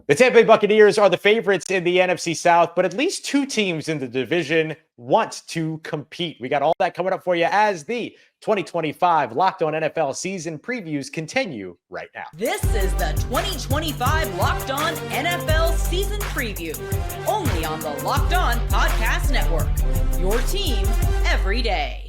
The Tampa Bay Buccaneers are the favorites in the NFC South, but at least two teams in the division want to compete. We got all that coming up for you as the 2025 Locked On NFL season previews continue right now. This is the 2025 Locked On NFL season preview, only on the Locked On Podcast Network. Your team every day.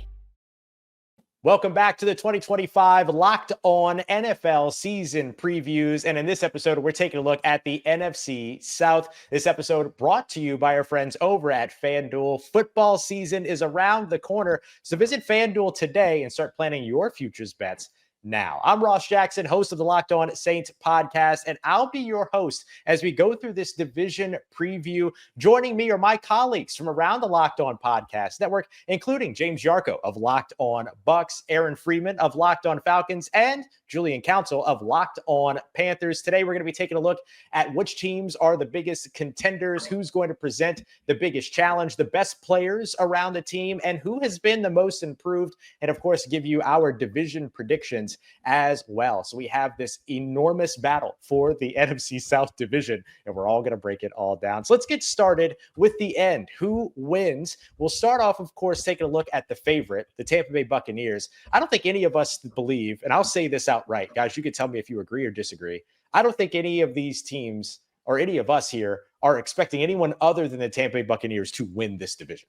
Welcome back to the 2025 Locked On NFL season previews. And in this episode, we're taking a look at the NFC South. This episode brought to you by our friends over at FanDuel. Football season is around the corner, so visit FanDuel today and start planning your futures bets now. I'm Ross Jackson, host of the Locked On Saints podcast, and I'll be your host as we go through this division preview. Joining me are my colleagues from around the Locked On Podcast Network, including James Jarko of Locked On Bucs, Aaron Freeman of Locked On Falcons, and Julian Council of Locked On Panthers. Today, we're going to be taking a look at which teams are the biggest contenders, who's going to present the biggest challenge, the best players around the team, and who has been the most improved, and of course, give you our division predictions as well. So we have this enormous battle for the NFC South division, and we're all going to break it all down. So let's get started with the end. Who wins? We'll start off, of course, taking a look at the favorite, the Tampa Bay Buccaneers. I don't think any of us believe, and I'll say this outright, guys, you can tell me if you agree or disagree. I don't think any of these teams or any of us here are expecting anyone other than the Tampa Bay Buccaneers to win this division.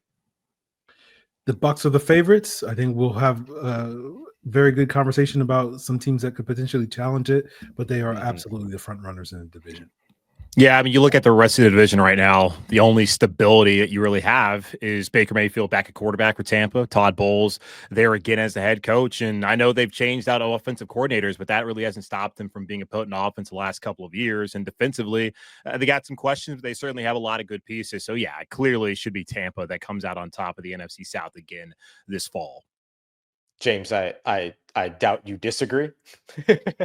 The Bucs are the favorites. I think we'll have a very good conversation about some teams that could potentially challenge it, but they are absolutely the front runners in the division. Yeah, I mean, you look at the rest of the division right now, the only stability that you really have is Baker Mayfield back at quarterback for Tampa, Todd Bowles there again as the head coach. And I know they've changed out offensive coordinators, but that really hasn't stopped them from being a potent offense the last couple of years. And defensively, they got some questions, but they certainly have a lot of good pieces. So, yeah, it clearly should be Tampa that comes out on top of the NFC South again this fall. James, I doubt you disagree.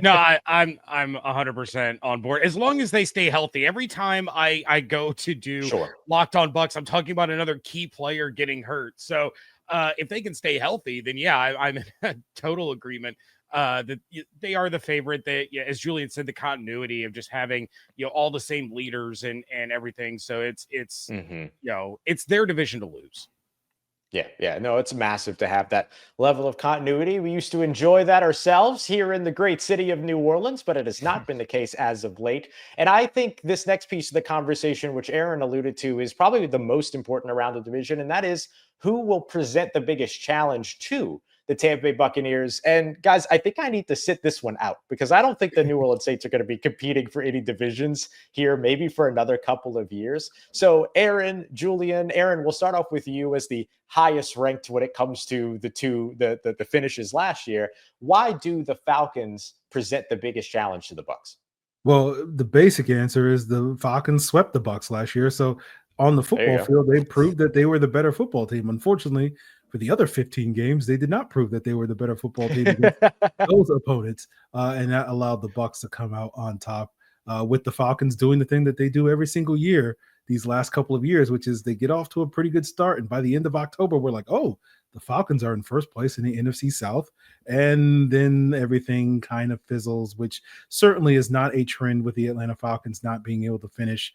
No, I'm 100% on board as long as they stay healthy. Every time I go to do Locked On Bucs, I'm talking about another key player getting hurt. So if they can stay healthy, then yeah, I'm in total agreement that they are the favorite. That, as Julian said, the continuity of just having all the same leaders and everything. So it's it's their division to lose. Yeah. No, it's massive to have that level of continuity. We used to enjoy that ourselves here in the great city of New Orleans, but it has not been the case as of late. And I think this next piece of the conversation, which Aaron alluded to, is probably the most important around the division, and that is who will present the biggest challenge to the Tampa Bay Buccaneers. And guys, I think I need to sit this one out because I don't think the New Orleans Saints are going to be competing for any divisions here, maybe for another couple of years. So Aaron, Julian, we'll start off with you as the highest ranked when it comes to the finishes last year. Why do the Falcons present the biggest challenge to the Bucs? Well, the basic answer is the Falcons swept the Bucs last year. So on the football field, they proved that they were the better football team. Unfortunately, for the other 15 games, they did not prove that they were the better football team against those opponents, and that allowed the Bucs to come out on top with the Falcons doing the thing that they do every single year these last couple of years, which is they get off to a pretty good start, and by the end of October, we're like, oh, the Falcons are in first place in the NFC South, and then everything kind of fizzles, which certainly is not a trend with the Atlanta Falcons not being able to finish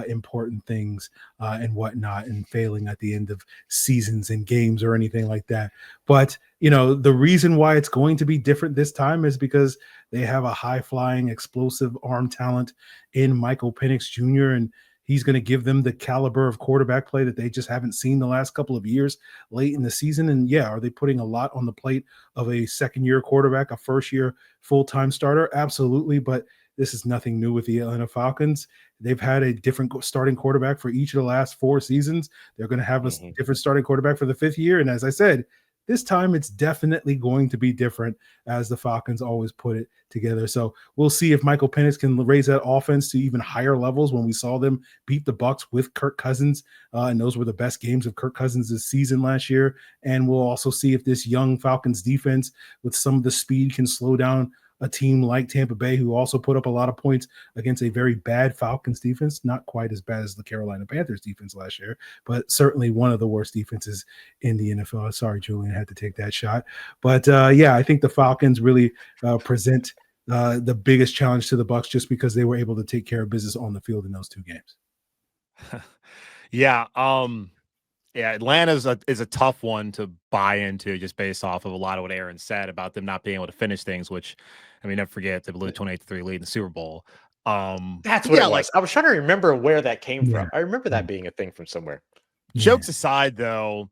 important things and whatnot and failing at the end of seasons and games or anything like that. But, the reason why it's going to be different this time is because they have a high-flying, explosive arm talent in Michael Penix Jr., and he's going to give them the caliber of quarterback play that they just haven't seen the last couple of years late in the season. And yeah, are they putting a lot on the plate of a second-year quarterback, a first-year full-time starter? Absolutely, but this is nothing new with the Atlanta Falcons. They've had a different starting quarterback for each of the last 4 seasons. They're going to have a different starting quarterback for the 5th year. And as I said, this time it's definitely going to be different, as the Falcons always put it together. So we'll see if Michael Penix can raise that offense to even higher levels when we saw them beat the Bucs with Kirk Cousins. And those were the best games of Kirk Cousins this season last year. And we'll also see if this young Falcons defense with some of the speed can slow down a team like Tampa Bay, who also put up a lot of points against a very bad Falcons defense, not quite as bad as the Carolina Panthers defense last year, but certainly one of the worst defenses in the NFL. Sorry, Julian, had to take that shot. But yeah, I think the Falcons really present the biggest challenge to the Bucs just because they were able to take care of business on the field in those 2 games. Yeah. Yeah, Atlanta is a tough one to buy into just based off of a lot of what Aaron said about them not being able to finish things, which, I mean, never forget they blew 28-3 lead in the Super Bowl. That's what it was. I was trying to remember where that came from. I remember that being a thing from somewhere. Jokes aside, though,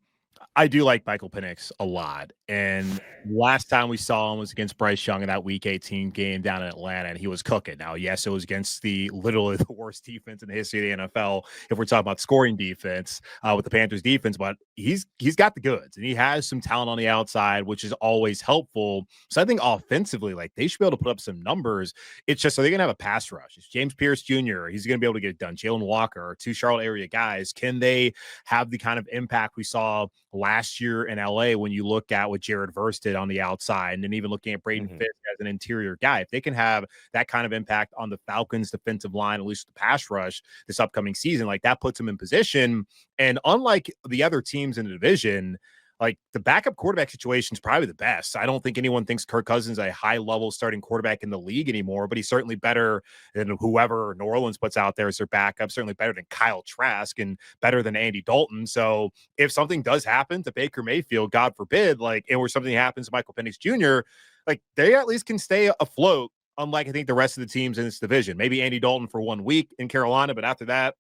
I do like Michael Penix a lot. And last time we saw him was against Bryce Young in that Week 18 game down in Atlanta, and he was cooking. Now, yes, it was against literally the worst defense in the history of the NFL, if we're talking about scoring defense with the Panthers defense, but he's got the goods, and he has some talent on the outside, which is always helpful. So I think offensively, like, they should be able to put up some numbers. It's just, so they're going to have a pass rush. It's James Pierce Jr. He's going to be able to get it done. Jalen Walker, 2 Charlotte area guys. Can they have the kind of impact we saw last year in LA when you look at what Jared Verse did on the outside, and then even looking at Braden Fisk as an interior guy? If they can have that kind of impact on the Falcons defensive line, at least the pass rush this upcoming season, like, that puts them in position. And unlike the other teams in the division, like, the backup quarterback situation is probably the best. I don't think anyone thinks Kirk Cousins is a high-level starting quarterback in the league anymore, but he's certainly better than whoever New Orleans puts out there as their backup, certainly better than Kyle Trask and better than Andy Dalton. So if something does happen to Baker Mayfield, God forbid, like, or something happens to Michael Penix Jr., like, they at least can stay afloat, unlike I think the rest of the teams in this division. Maybe Andy Dalton for 1 week in Carolina, but after that,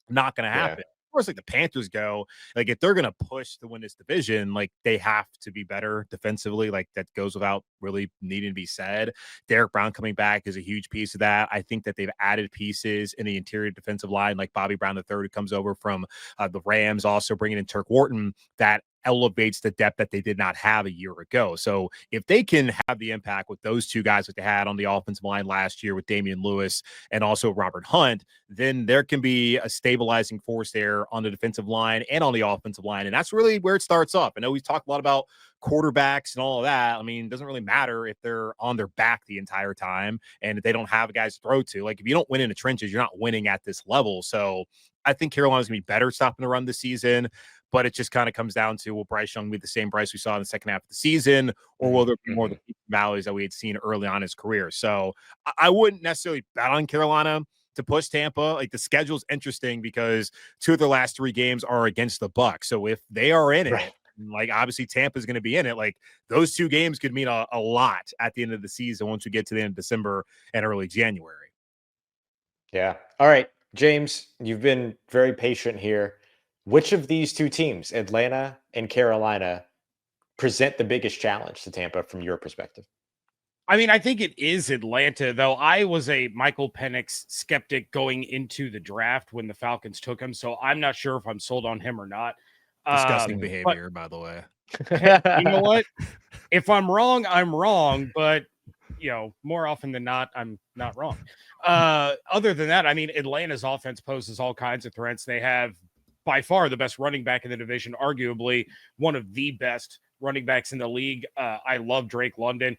not going to happen. Yeah. Of course, like, the Panthers go, like, if they're going to push to win this division, like, they have to be better defensively. Like, that goes without really needing to be said. Derek Brown coming back is a huge piece of that. I think that they've added pieces in the interior defensive line, like Bobby Brown III, who comes over from the Rams, also bringing in Turk Wharton, that elevates the depth that they did not have a year ago. So if they can have the impact with those 2 guys that they had on the offensive line last year with Damian Lewis and also Robert Hunt, then there can be a stabilizing force there on the defensive line and on the offensive line. And that's really where it starts off. I know we've talked a lot about quarterbacks and all of that. I mean, it doesn't really matter if they're on their back the entire time and if they don't have guys to throw to. Like, if you don't win in the trenches, you're not winning at this level. So I think Carolina's going to be better stopping the run this season. But it just kind of comes down to, will Bryce Young be the same Bryce we saw in the second half of the season, or will there be more of the peaks and valleys that we had seen early on in his career? So I wouldn't necessarily bet on Carolina to push Tampa. Like, the schedule's interesting because 2 of their last 3 games are against the Bucs. So if they are in it, like, obviously Tampa's going to be in it. Like, those 2 games could mean a lot at the end of the season once we get to the end of December and early January. Yeah. All right, James, you've been very patient here. Which of these 2 teams, Atlanta and Carolina, present the biggest challenge to Tampa from your perspective? I mean, I think it is Atlanta, though. I was a Michael Penix skeptic going into the draft when the Falcons took him, so I'm not sure if I'm sold on him or not. Disgusting behavior, by the way. You know what? If I'm wrong, I'm wrong, but, you know, more often than not, I'm not wrong. Other than that, I mean, Atlanta's offense poses all kinds of threats. They have by far the best running back in the division, arguably one of the best running backs in the league. I love Drake London.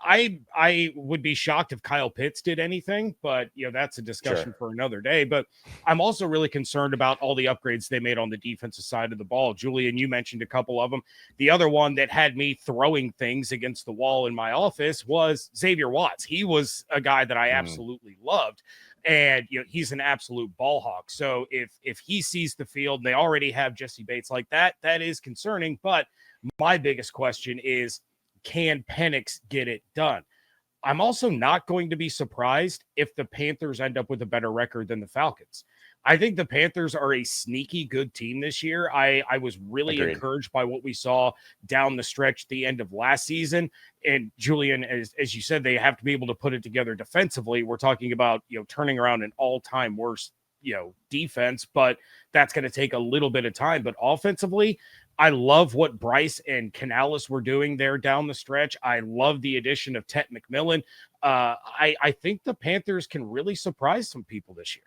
I would be shocked if Kyle Pitts did anything, but, you know, that's a discussion for another day. But I'm also really concerned about all the upgrades they made on the defensive side of the ball. Julian, you mentioned a couple of them. The other one that had me throwing things against the wall in my office was Xavier Watts. He was a guy that I absolutely loved. And, you know, he's an absolute ball hawk. So if he sees the field, they already have Jesse Bates like that, that is concerning. But my biggest question is, can Penix get it done? I'm also not going to be surprised if the Panthers end up with a better record than the Falcons. I think the Panthers are a sneaky good team this year. I was really encouraged by what we saw down the stretch at the end of last season. And Julian, as you said, they have to be able to put it together defensively. We're talking about, you know, turning around an all-time worst, you know, defense, but that's going to take a little bit of time. But offensively, I love what Bryce and Canales were doing there down the stretch. I love the addition of Tet McMillan. I think the Panthers can really surprise some people this year.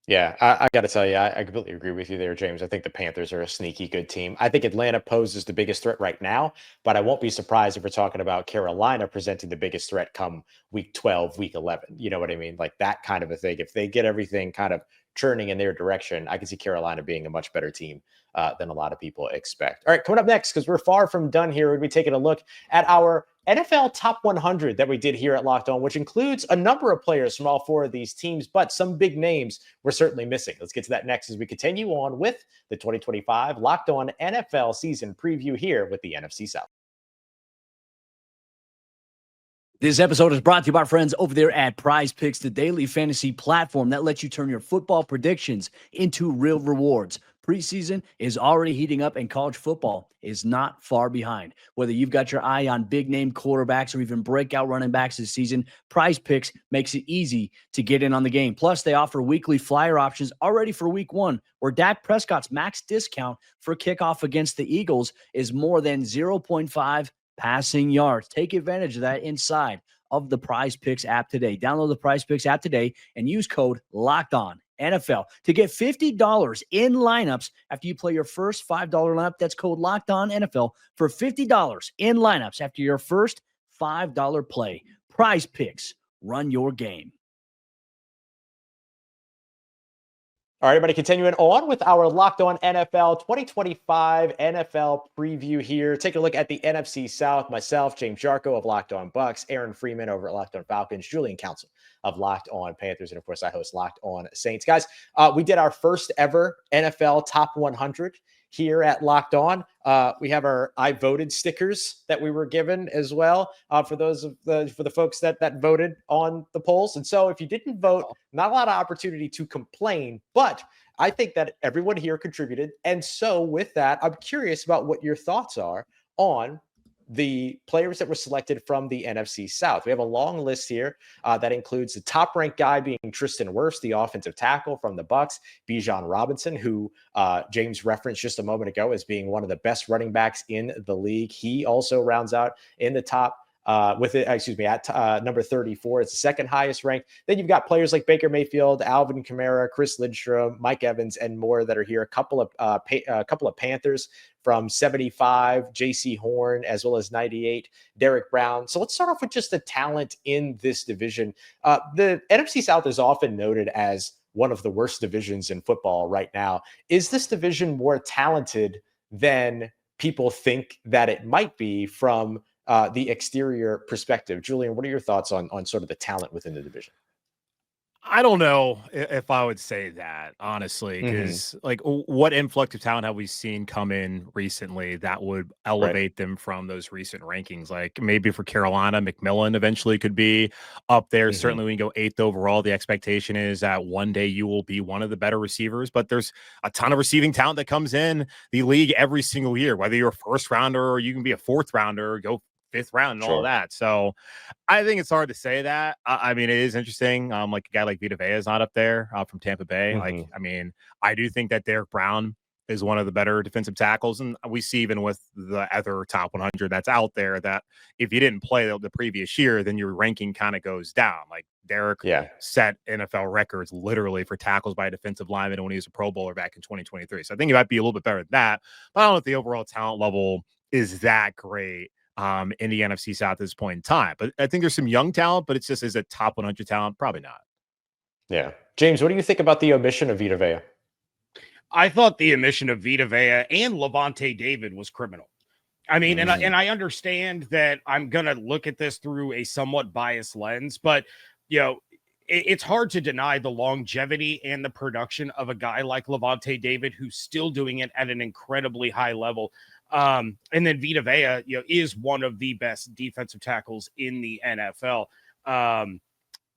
Yeah, I got to tell you, I completely agree with you there, James. I think the Panthers are a sneaky good team. I think Atlanta poses the biggest threat right now, but I won't be surprised if we're talking about Carolina presenting the biggest threat come week 12, week 11. You know what I mean? Like that kind of a thing. If they get everything kind of churning in their direction, I can see Carolina being a much better team than a lot of people expect. All right, coming up next, because we're far from done here, we'll be taking a look at our NFL Top 100 that we did here at Locked On, which includes a number of players from all four of these teams, but some big names we're certainly missing. Let's get to that next as we continue on with the 2025 Locked On NFL season preview here with the NFC South. This episode is brought to you by our friends over there at Prize Picks, the daily fantasy platform that lets you turn your football predictions into real rewards. Preseason is already heating up and college football is not far behind. Whether you've got your eye on big-name quarterbacks or even breakout running backs this season, Prize Picks makes it easy to get in on the game. Plus, they offer weekly flyer options already for week 1, where Dak Prescott's max discount for kickoff against the Eagles is more than 0.5 passing yards. Take advantage of that inside of the Prize Picks app today. Download the Prize Picks app today and use code LOCKEDON NFL to get $50 in lineups after you play your first $5 lineup. That's code LOCKEDON NFL for $50 in lineups after your first $5 play. Prize Picks, run your game. All right, everybody, continuing on with our Locked On NFL 2025 NFL preview here. Take a look at the NFC South. Myself, James Jarko of Locked On Bucs, Aaron Freeman over at Locked On Falcons, Julian Council of Locked On Panthers, and of course, I host Locked On Saints. Guys, we did our first ever NFL Top 100 here at Locked On. We have our I voted stickers that we were given as well for those of for the folks that voted on the polls. And so if you didn't vote, not a lot of opportunity to complain, but I think that everyone here contributed. And so with that, I'm curious about what your thoughts are on the players that were selected from the NFC South. We have a long list here that includes the top-ranked guy being Tristan Wirfs, the offensive tackle from the Bucs, Bijan Robinson, who James referenced just a moment ago as being one of the best running backs in the league. He also rounds out in the top at number 34. It's the second highest ranked. Then you've got players like Baker Mayfield, Alvin Kamara, Chris Lindstrom, Mike Evans, and more that are here. A couple of Panthers from 75, J.C. Horn, as well as 98, Derek Brown. So let's start off with just the talent in this division. The NFC South is often noted as one of the worst divisions in football right now. Is this division more talented than people think that it might be from the exterior perspective? Julian, what are your thoughts on sort of the talent within the division? I don't know if I would say that, honestly, because like what influx of talent have we seen come in recently that would elevate them from those recent rankings? Like maybe for Carolina, McMillan eventually could be up there. Certainly we can go 8th overall. The expectation is that one day you will be one of the better receivers, but there's a ton of receiving talent that comes in the league every single year, whether you're a first rounder or you can be a 4th rounder, go 5th round and all of that. So I think it's hard to say that. I mean, it is interesting. Like a guy like Vita Vea is not up there from Tampa Bay. Like, I mean, I do think that Derek Brown is one of the better defensive tackles. And we see even with the other top 100 that's out there that if you didn't play the previous year, then your ranking kind of goes down. Like Derek set NFL records literally for tackles by a defensive lineman when he was a Pro Bowler back in 2023. So I think he might be a little bit better than that. But I don't know if the overall talent level is that great in the NFC South at this point in time. But I think there's some young talent, but it's just, is it top 100 talent? Probably not. Yeah. James, what do you think about the omission of Vita Vea? I thought the omission of Vita Vea and Levante David was criminal. I mean, and I understand that I'm going to look at this through a somewhat biased lens, but, you know, it's hard to deny the longevity and the production of a guy like Levante David, who's still doing it at an incredibly high level. And then Vita Vea, you know, is one of the best defensive tackles in the NFL.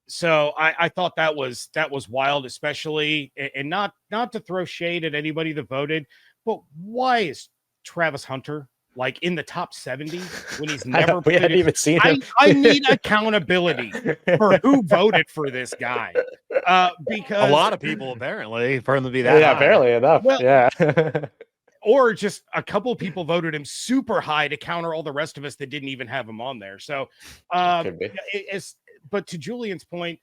So I thought that was wild, especially, and not to throw shade at anybody that voted, but why is Travis Hunter like in the top 70 when he's never we hadn't even seen him? I need accountability for who voted for this guy. Because a lot of people apparently for him to be that high. Apparently enough. Well, or just a couple of people voted him super high to counter all the rest of us that didn't even have him on there. So, but to Julian's point,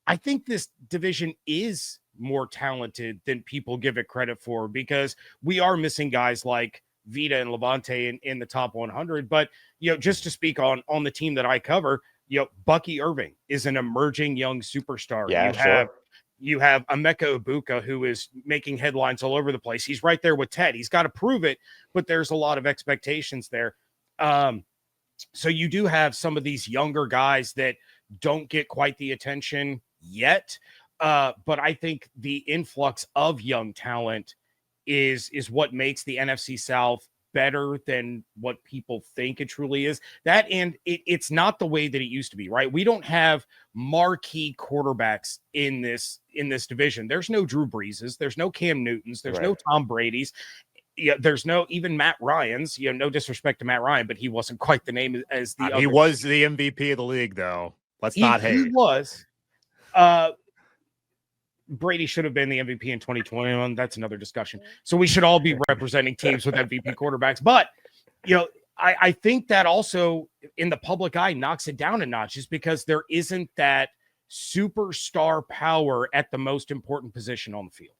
I think this division is more talented than people give it credit for, because we are missing guys like Vita and Levante in the top 100. But, you know, just to speak on the team that I cover, you know, Bucky Irving is an emerging young superstar. You have Emeka Ibuka, who is making headlines all over the place. He's right there with Ted. He's got to prove it, but there's a lot of expectations there. So you do have some of these younger guys that don't get quite the attention yet. But I think the influx of young talent is what makes the NFC South better than what people think it truly is. That, and it's not the way that it used to be, right? We don't have marquee quarterbacks in this division. There's no Drew Breeses, there's no Cam Newtons, there's no Tom Brady's. Yeah, there's no even Matt Ryan's. No disrespect to Matt Ryan, but he wasn't quite the name as the other. He was the MVP of the league, though. Let's not hate. He was. Brady should have been the MVP in 2021. That's another discussion. So we should all be representing teams with MVP quarterbacks. But, I think that also in the public eye knocks it down a notch, just because there isn't that superstar power at the most important position on the field.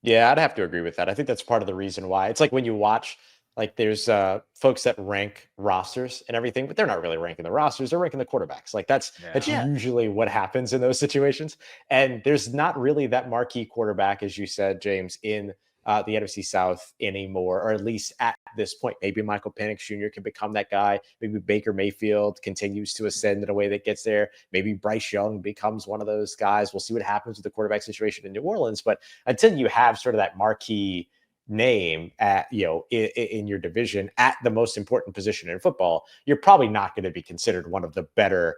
Yeah, I'd have to agree with that. I think that's part of the reason why. It's like when you watch, like there's folks that rank rosters and everything, but they're not really ranking the rosters. They're ranking the quarterbacks. Like that's usually what happens in those situations. And there's not really that marquee quarterback, as you said, James, in the NFC South anymore, or at least at this point. Maybe Michael Penix Jr. can become that guy. Maybe Baker Mayfield continues to ascend in a way that gets there. Maybe Bryce Young becomes one of those guys. We'll see what happens with the quarterback situation in New Orleans. But until you have sort of that marquee name at in your division at the most important position in football, you're probably not going to be considered one of the better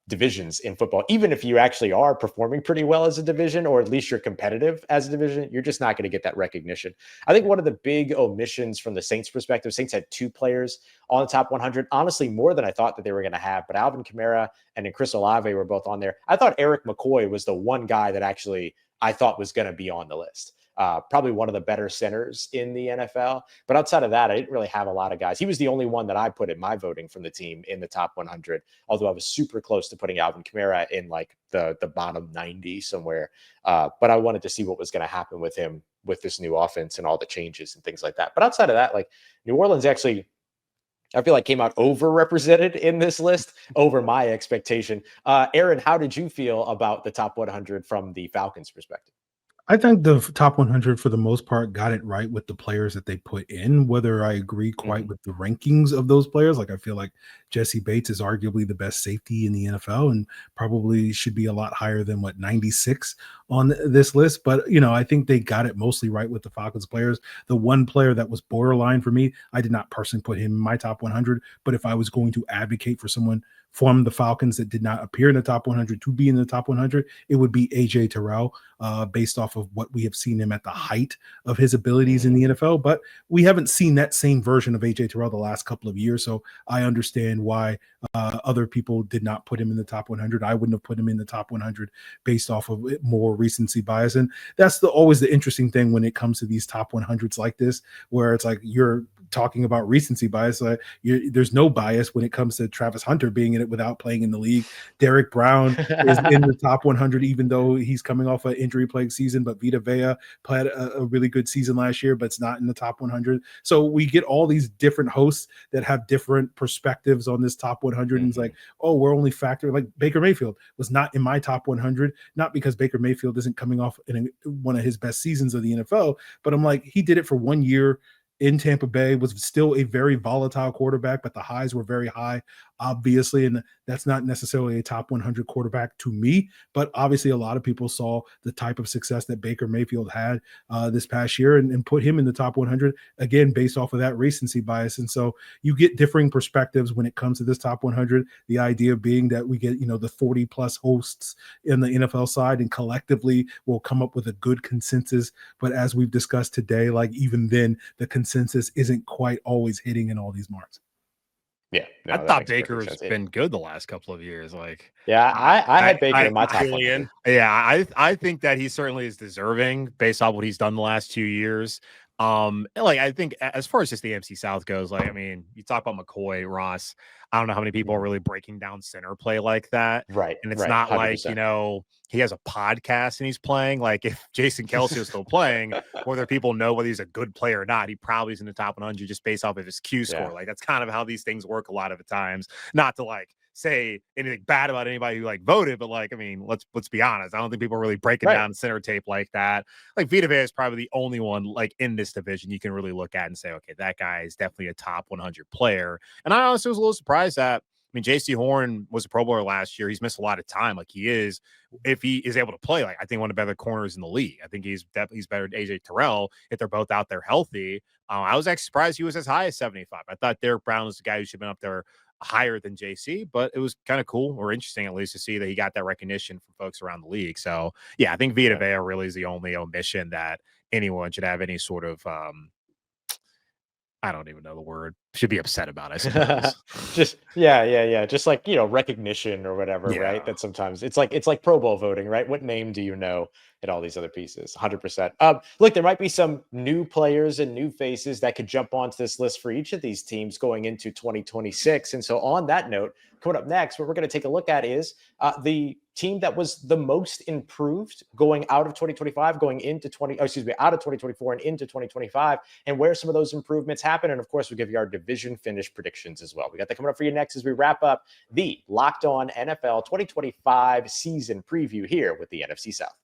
divisions in football. Even if you actually are performing pretty well as a division, or at least you're competitive as a division, you're just not going to get that recognition. I think one of the big omissions from the Saints perspective, Saints had 2 players on the top 100, honestly more than I thought that they were going to have, but Alvin Kamara and then Chris Olave were both on there. I thought Eric McCoy was the one guy that actually I thought was going to be on the list. Probably one of the better centers in the NFL. But outside of that, I didn't really have a lot of guys. He was the only one that I put in my voting from the team in the top 100, although I was super close to putting Alvin Kamara in like the bottom 90 somewhere. But I wanted to see what was going to happen with him with this new offense and all the changes and things like that. But outside of that, like New Orleans actually, I feel like came out overrepresented in this list over my expectation. Aaron, how did you feel about the top 100 from the Falcons perspective? I think the top 100 for the most part got it right with the players that they put in. Whether I agree quite with the rankings of those players, like I feel like Jesse Bates is arguably the best safety in the NFL and probably should be a lot higher than 96 on this list. But I think they got it mostly right with the Falcons players. The one player that was borderline for me, I did not personally put him in my top 100, but if I was going to advocate for someone from the Falcons that did not appear in the top 100 to be in the top 100, it would be AJ Terrell, based off of what we have seen him at the height of his abilities in the NFL. But we haven't seen that same version of AJ Terrell the last couple of years. So I understand why other people did not put him in the top 100. I wouldn't have put him in the top 100 based off of more recency bias. And that's always the interesting thing when it comes to these top 100s like this, where it's like you're talking about recency bias. There's no bias when it comes to Travis Hunter being in it without playing in the league. Derek Brown is in the top 100, even though he's coming off an injury-plagued season. But Vita Vea played a really good season last year, but it's not in the top 100. So we get all these different hosts that have different perspectives on this top 100. And it's like, oh, we're only factoring, like Baker Mayfield was not in my top 100, not because Baker Mayfield isn't coming off in one of his best seasons of the NFL, but I'm like, he did it for 1 year in Tampa Bay, was still a very volatile quarterback, but the highs were very high, obviously. And that's not necessarily a top 100 quarterback to me, but obviously a lot of people saw the type of success that Baker Mayfield had this past year and put him in the top 100, again, based off of that recency bias. And so you get differing perspectives when it comes to this top 100, the idea being that we get, the 40 plus hosts in the NFL side and collectively we'll come up with a good consensus. But as we've discussed today, like even then the consensus isn't quite always hitting in all these marks. Yeah, I thought Baker's been good the last couple of years. Like, yeah, I had Baker in my top 100. Yeah, I think that he certainly is deserving based on what he's done the last 2 years. I think as far as just the NFC South goes, you talk about McCoy, Ross. I don't know how many people are really breaking down center play like that. Right. And it's not 100%. Like, he has a podcast and he's playing. Like, if Jason Kelce is still playing, whether people know whether he's a good player or not, he probably is in the top 100 just based off of his Q score. Like, that's kind of how these things work a lot of the times. Not to say anything bad about anybody who like voted, but like, I mean, let's be honest. I don't think people are really breaking down center tape like that. Like Vita Vea is probably the only one like in this division you can really look at and say, okay, that guy is definitely a top 100 player. And I honestly was a little surprised that, I mean, JC Horn was a Pro Bowler last year. He's missed a lot of time. Like he is, if he is able to play, like I think one of the better corners in the league. I think he's better than AJ Terrell if they're both out there healthy. I was actually surprised he was as high as 75. I thought Derek Brown was the guy who should have been up there higher than JC, but it was kind of cool or interesting at least to see that he got that recognition from folks around the league. So yeah, I think Vita Vea really is the only omission that anyone should have any sort of I don't even know the word, should be upset about, I suppose. Just just like, recognition or whatever, right? That sometimes it's like Pro Bowl voting, right? What name do you know and all these other pieces? 100%. Look, there might be some new players and new faces that could jump onto this list for each of these teams going into 2026. And so on that note, coming up next, what we're going to take a look at is the team that was the most improved going out of 2025, going into out of 2024 and into 2025, and where some of those improvements happen. And of course, we'll give you our division finish predictions as well. We got that coming up for you next as we wrap up the Locked On NFL 2025 season preview here with the NFC South.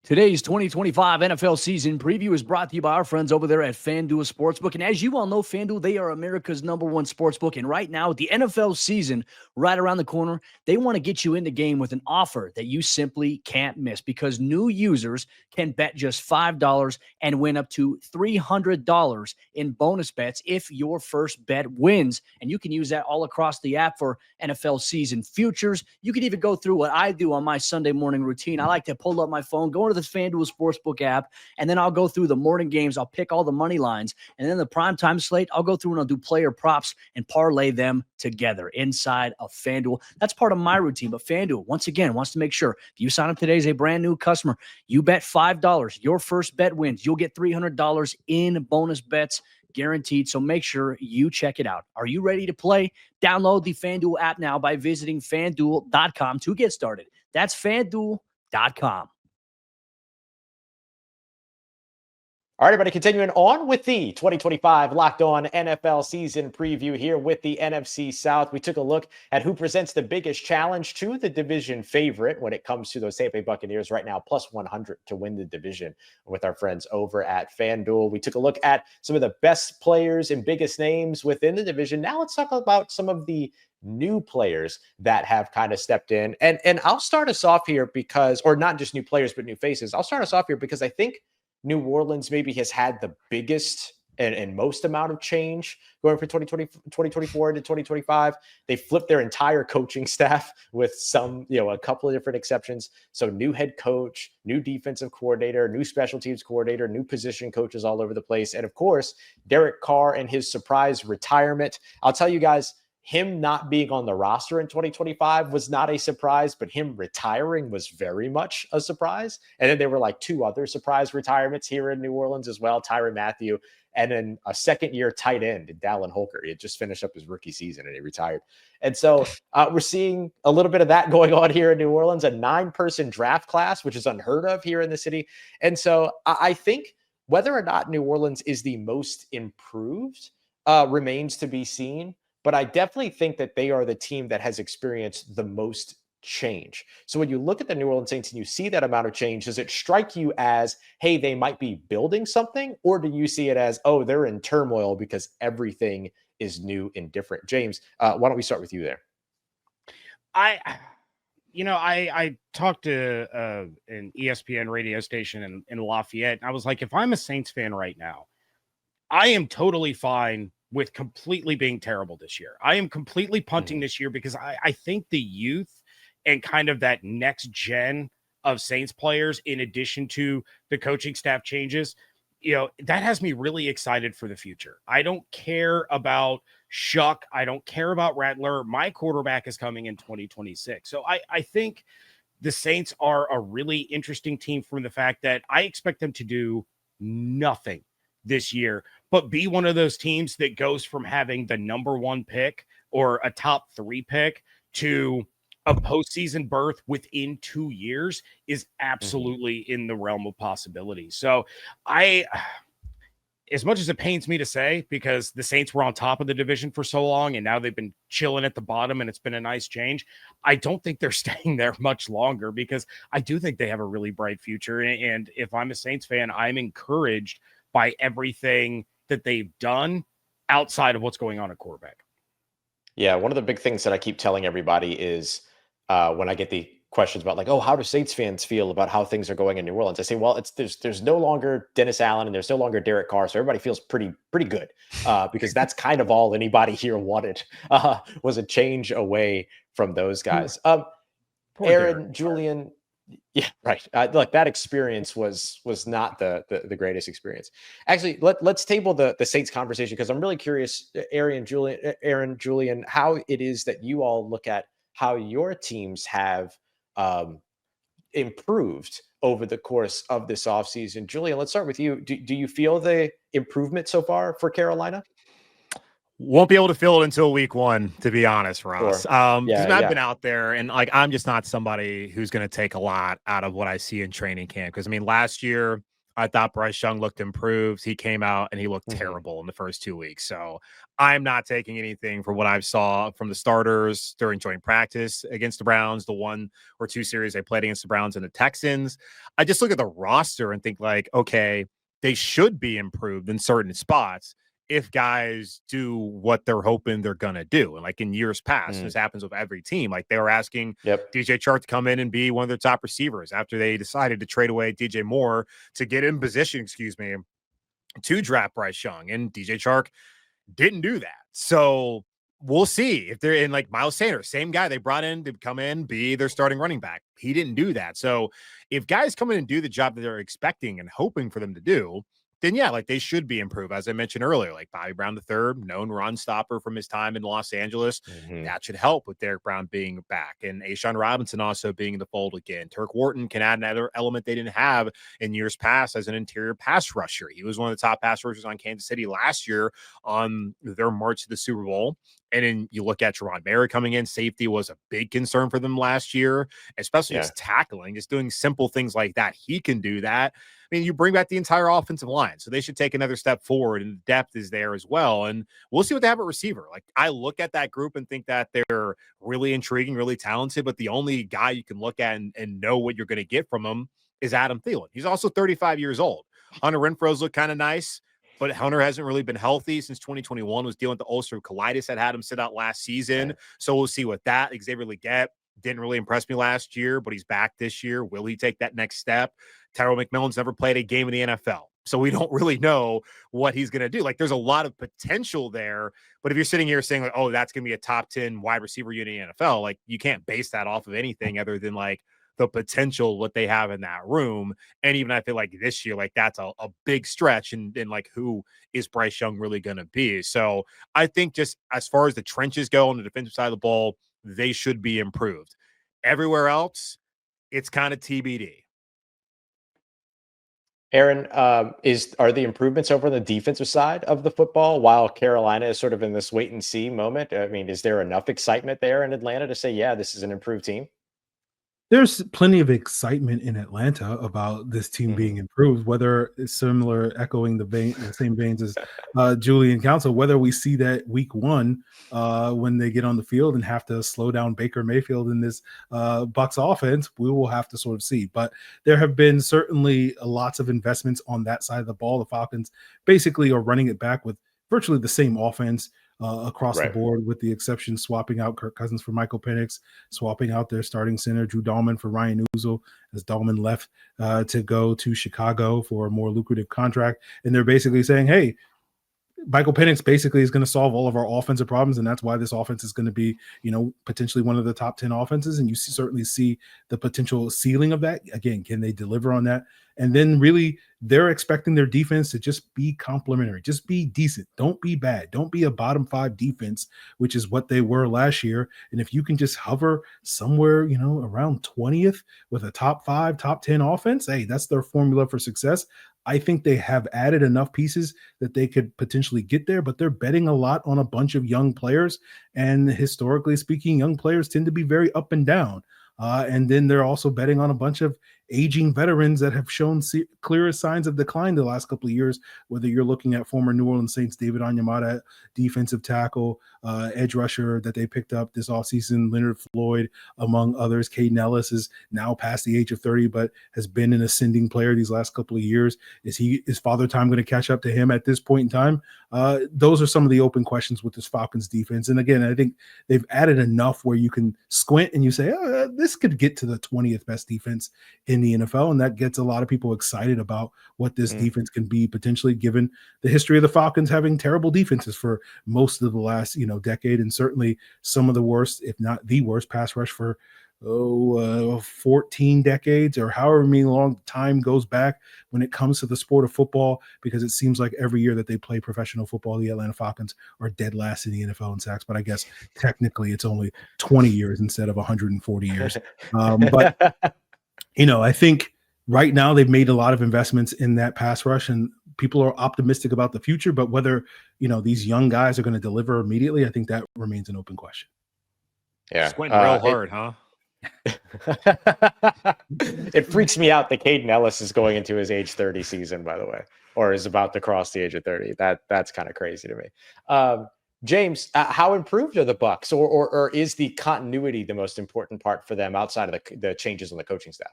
Today's 2025 NFL season preview is brought to you by our friends over there at FanDuel Sportsbook. And as you all know, FanDuel, they are America's #1 sportsbook. And right now, with the NFL season right around the corner, they want to get you in the game with an offer that you simply can't miss, because new users can bet just $5 and win up to $300 in bonus bets if your first bet wins. And you can use that all across the app for NFL season futures. You can even go through what I do on my Sunday morning routine. I like to pull up my phone, go into the FanDuel Sportsbook app, and then I'll go through the morning games. I'll pick all the money lines, and then the primetime slate, I'll go through and I'll do player props and parlay them together inside of FanDuel. That's part of my routine. But FanDuel, once again, wants to make sure if you sign up today as a brand new customer, you bet $5, your first bet wins, you'll get $300 in bonus bets guaranteed. So make sure you check it out. Are you ready to play? Download the FanDuel app now by visiting FanDuel.com to get started. That's FanDuel.com. All right, everybody, continuing on with the 2025 Locked On NFL season preview here with the NFC South. We took a look at who presents the biggest challenge to the division favorite when it comes to those Tampa Bay Buccaneers right now, plus 100 to win the division with our friends over at FanDuel. We took a look at some of the best players and biggest names within the division. Now let's talk about some of the new players that have kind of stepped in. And I'll start us off here because, or not just new players, but new faces. I'll start us off here because I think New Orleans maybe has had the biggest and most amount of change going from 2024 to 2025. They flipped their entire coaching staff with some, a couple of different exceptions. So new head coach, new defensive coordinator, new special teams coordinator, new position coaches all over the place. And of course, Derek Carr and his surprise retirement. I'll tell you guys, him not being on the roster in 2025 was not a surprise, but him retiring was very much a surprise. And then there were like two other surprise retirements here in New Orleans as well, Tyrann Mathieu, and then a second-year tight end, Dallin Holker. He had just finished up his rookie season and he retired. And so we're seeing a little bit of that going on here in New Orleans, a 9-person draft class, which is unheard of here in the city. And so I think whether or not New Orleans is the most improved remains to be seen. But I definitely think that they are the team that has experienced the most change. So when you look at the New Orleans Saints and you see that amount of change, does it strike you as, hey, they might be building something? Or do you see it as, oh, they're in turmoil because everything is new and different? James, why don't we start with you there? I talked to an ESPN radio station in Lafayette. And I was like, if I'm a Saints fan right now, I am totally fine with completely being terrible this year. I am completely punting this year because I think the youth and kind of that next gen of Saints players, in addition to the coaching staff changes, that has me really excited for the future. I don't care about Shuck. I don't care about Rattler. My quarterback is coming in 2026. So I think the Saints are a really interesting team from the fact that I expect them to do nothing this year, but be one of those teams that goes from having the #1 pick or a top 3 pick to a postseason berth within 2 years is absolutely in the realm of possibility. So as much as it pains me to say, because the Saints were on top of the division for so long and now they've been chilling at the bottom and it's been a nice change, I don't think they're staying there much longer, because I do think they have a really bright future. And if I'm a Saints fan, I'm encouraged by everything that they've done outside of what's going on at quarterback. Yeah, one of the big things that I keep telling everybody is when I get the questions about like, oh, how do Saints fans feel about how things are going in New Orleans? I say, well, there's no longer Dennis Allen and there's no longer Derek Carr, so everybody feels pretty good because that's kind of all anybody here wanted was a change away from those guys. Aaron, Derek Julian, yeah, right. Look, that experience was not the greatest experience. Actually, let's table the Saints conversation because I'm really curious, Aaron, Julian, how it is that you all look at how your teams have improved over the course of this offseason. Julian, let's start with you. Do you feel the improvement so far for Carolina? Won't be able to feel it until week 1, to be honest, Ross. Sure. I've been out there and like, I'm just not somebody who's going to take a lot out of what I see in training camp. Because I mean, last year I thought Bryce Young looked improved. He came out and he looked terrible in the first 2 weeks. So I'm not taking anything from what I saw from the starters during joint practice against the Browns, the 1 or 2 series they played against the Browns and the Texans. I just look at the roster and think like, okay, they should be improved in certain spots if guys do what they're hoping they're going to do. And like in years past, this happens with every team. Like they were asking DJ Chark to come in and be one of their top receivers after they decided to trade away DJ Moore to get in position, to draft Bryce Young. And DJ Chark didn't do that. So we'll see if they're in like Miles Sanders, same guy they brought in to come in, be their starting running back. He didn't do that. So if guys come in and do the job that they're expecting and hoping for them to do, then yeah, like they should be improved. As I mentioned earlier, like Bobby Brown III, known run stopper from his time in Los Angeles. That should help with Derek Brown being back and A'Shaun Robinson also being in the fold again. Turk Wharton can add another element they didn't have in years past as an interior pass rusher. He was one of the top pass rushers on Kansas City last year on their march to the Super Bowl. And then you look at Jerron Mary coming in. Safety was a big concern for them last year, especially just tackling, just doing simple things like that. He can do that. I mean, you bring back the entire offensive line, so they should take another step forward, and the depth is there as well. And we'll see what they have at receiver. Like, I look at that group and think that they're really intriguing, really talented, but the only guy you can look at and know what you're going to get from him is Adam Thielen. He's also 35 years old. Hunter Renfro's look kind of nice, but Hunter hasn't really been healthy since 2021, was dealing with the ulcerative colitis that had him sit out last season. So we'll see what that Xavier Legette didn't really impress me last year, but he's back this year. Will he take that next step? Tyrell McMillan's never played a game in the NFL, so we don't really know what he's going to do. Like, there's a lot of potential there, but if you're sitting here saying like, oh, that's going to be a top 10 wide receiver unit in the NFL, like you can't base that off of anything other than like the potential what they have in that room. And even I feel like this year, like that's a big stretch and like who is Bryce Young really going to be? So I think just as far as the trenches go on the defensive side of the ball, they should be improved. Everywhere else, it's kind of TBD. Aaron, are the improvements over on the defensive side of the football while Carolina is sort of in this wait and see moment? I mean, is there enough excitement there in Atlanta to say, yeah, this is an improved team? There's plenty of excitement in Atlanta about this team being improved, whether it's similar, echoing the same veins as Julian Council, whether we see that week 1 when they get on the field and have to slow down Baker Mayfield in this Bucs offense, we will have to sort of see. But there have been certainly lots of investments on that side of the ball. The Falcons basically are running it back with virtually the same offense across the board, with the exception swapping out Kirk Cousins for Michael Penix, swapping out their starting center Drew Dahlman for Ryan Uzel, as Dahlman left to go to Chicago for a more lucrative contract. And they're basically saying, hey, Michael Penix basically is going to solve all of our offensive problems, and that's why this offense is going to be, potentially one of the top 10 offenses. And you certainly see the potential ceiling of that. Again, can they deliver on that? And then really, they're expecting their defense to just be complimentary, just be decent. Don't be bad. Don't be a bottom 5 defense, which is what they were last year. And if you can just hover somewhere, around 20th with a top 5, top 10 offense, hey, that's their formula for success. I think they have added enough pieces that they could potentially get there, but they're betting a lot on a bunch of young players. And historically speaking, young players tend to be very up and down. And then they're also betting on a bunch of aging veterans that have shown clearer signs of decline the last couple of years, whether you're looking at former New Orleans Saints David Onyemata, defensive tackle, edge rusher that they picked up this offseason, Leonard Floyd, among others. Caden Ellis is now past the age of 30, but has been an ascending player these last couple of years. Is Father Time going to catch up to him at this point in time? Those are some of the open questions with this Falcons defense. And again, I think they've added enough where you can squint and you say, this could get to the 20th best defense in the NFL. And that gets a lot of people excited about what this defense can be potentially, given the history of the Falcons having terrible defenses for most of the last, decade. And certainly some of the worst, if not the worst pass rush for 14 decades or however many long time goes back when it comes to the sport of football, because it seems like every year that they play professional football, the Atlanta Falcons are dead last in the NFL in sacks. But I guess technically it's only 20 years instead of 140 years. But I think right now they've made a lot of investments in that pass rush, and people are optimistic about the future. But whether these young guys are going to deliver immediately, I think that remains an open question. Yeah, squinting real hard, huh? It freaks me out that Caden Ellis is going into his age 30 season, by the way, or is about to cross the age of 30. That's kind of crazy to me. James, how improved are the Bucs, or is the continuity the most important part for them outside of the changes on the coaching staff?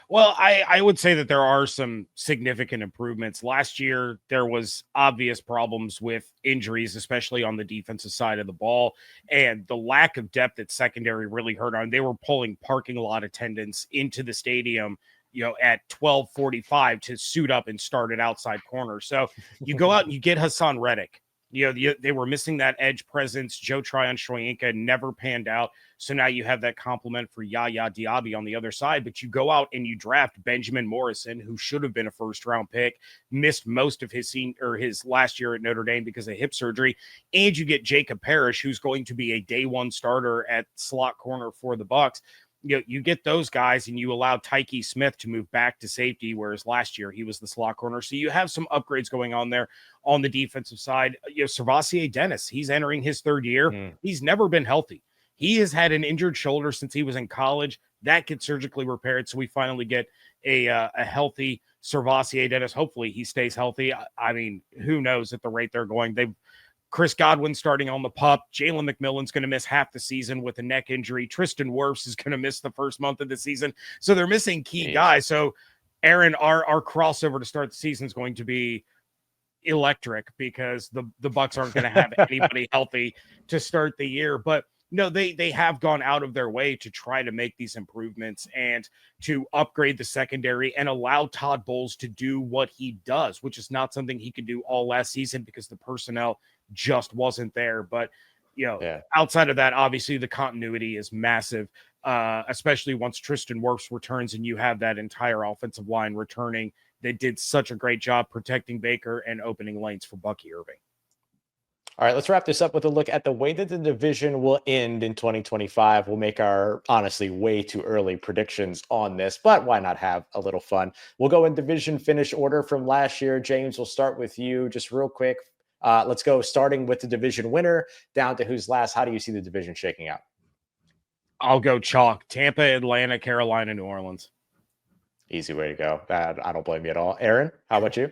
Well, I would say that there are some significant improvements. Last year, there was obvious problems with injuries, especially on the defensive side of the ball, and the lack of depth at secondary really hurt on. They were pulling parking lot attendants into the stadium, at 12:45 to suit up and start at outside corner. So you go out and you get Hassan Reddick. They were missing that edge presence. Joe Tryon-Shoyinka never panned out. So now you have that compliment for Yaya Diaby on the other side, but you go out and you draft Benjamin Morrison, who should have been a first-round pick, missed most of his last year at Notre Dame because of hip surgery, and you get Jacob Parrish, who's going to be a day one starter at slot corner for the Bucs. You get those guys and you allow Tyke Smith to move back to safety, whereas last year he was the slot corner. So you have some upgrades going on there on the defensive side. Servassier Dennis, he's entering his third year. He's never been healthy. He has had an injured shoulder since he was in college. That gets surgically repaired. So we finally get a healthy Servassier Dennis. Hopefully he stays healthy. I mean, who knows at the rate they're going. Chris Godwin starting on the pup. Jalen McMillan's going to miss half the season with a neck injury. Tristan Wirfs is going to miss the first month of the season. So they're missing key guys. So, Aaron, our crossover to start the season is going to be electric because the Bucs aren't going to have anybody healthy to start the year. But they have gone out of their way to try to make these improvements and to upgrade the secondary and allow Todd Bowles to do what he does, which is not something he could do all last season because the personnel just wasn't there. But outside of that, obviously the continuity is massive, especially once Tristan Wirfs returns and you have that entire offensive line returning. They did such a great job protecting Baker and opening lanes for Bucky Irving. All right, let's wrap this up with a look at the way that the division will end in 2025. We'll make our, honestly, way too early predictions on this, but why not have a little fun? We'll go in division finish order from last year. James, we'll start with you just real quick. Let's go starting with the division winner down to who's last. How do you see the division shaking out? I'll go chalk. Tampa, Atlanta, Carolina, New Orleans. Easy way to go. I don't blame you at all. Aaron, how about you?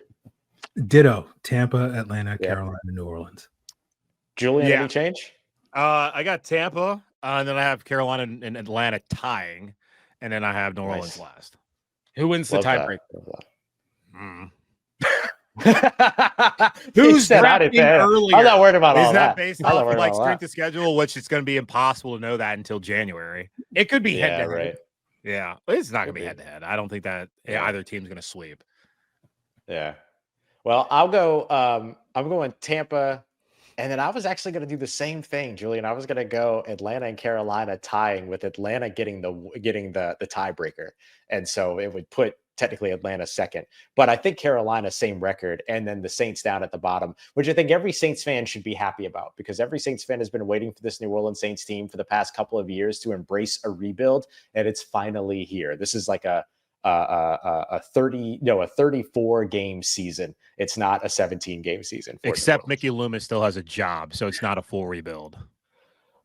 Ditto. Tampa, Atlanta, Carolina, New Orleans. Julian, any change? I got Tampa, and then I have Carolina and Atlanta tying, and then I have New Orleans last. Who wins the tiebreaker? Who's drafting earlier? I'm not worried about all that. Is that based off like strength of schedule, which it's going to be impossible to know that until January. It could be head to head. Right. Yeah, but it's not going to be head to head. I don't think that either team's going to sweep. Yeah. Well, I'll go. I'm going Tampa. And then I was actually going to do the same thing, Julian. I was going to go Atlanta and Carolina tying, with Atlanta getting the tiebreaker. And so it would put technically Atlanta second. But I think Carolina, same record, and then the Saints down at the bottom, which I think every Saints fan should be happy about, because every Saints fan has been waiting for this New Orleans Saints team for the past couple of years to embrace a rebuild, and it's finally here. This is like a 34 game season. It's not a 17 game season. Except Mickey Loomis still has a job, so it's not a full rebuild.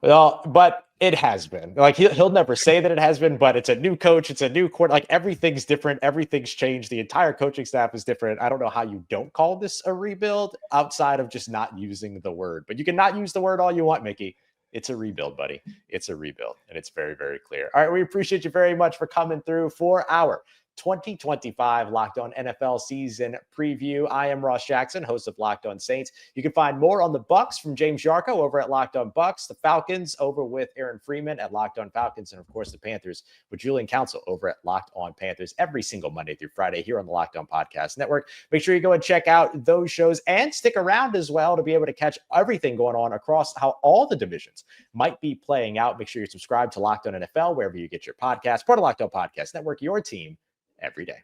Well, but It has been. Like he'll never say that it has been, but it's a new coach, it's a new court. Like everything's different, everything's changed. The entire coaching staff is different. I don't know how you don't call this a rebuild outside of just not using the word. But you can not use the word all you want, Mickey. It's a rebuild, buddy. It's a rebuild, and it's very, very clear. All right, we appreciate you very much for coming through for our 2025 Locked On NFL season preview. I am Ross Jackson, host of Locked On Saints. You can find more on the Bucs from James Jarko over at Locked On Bucs, the Falcons over with Aaron Freeman at Locked On Falcons, and of course the Panthers with Julian Council over at Locked On Panthers every single Monday through Friday here on the Locked On Podcast Network. Make sure you go and check out those shows and stick around as well to be able to catch everything going on across how all the divisions might be playing out. Make sure you subscribe to Locked On NFL wherever you get your podcast. Part of Locked On Podcast Network, your team every day.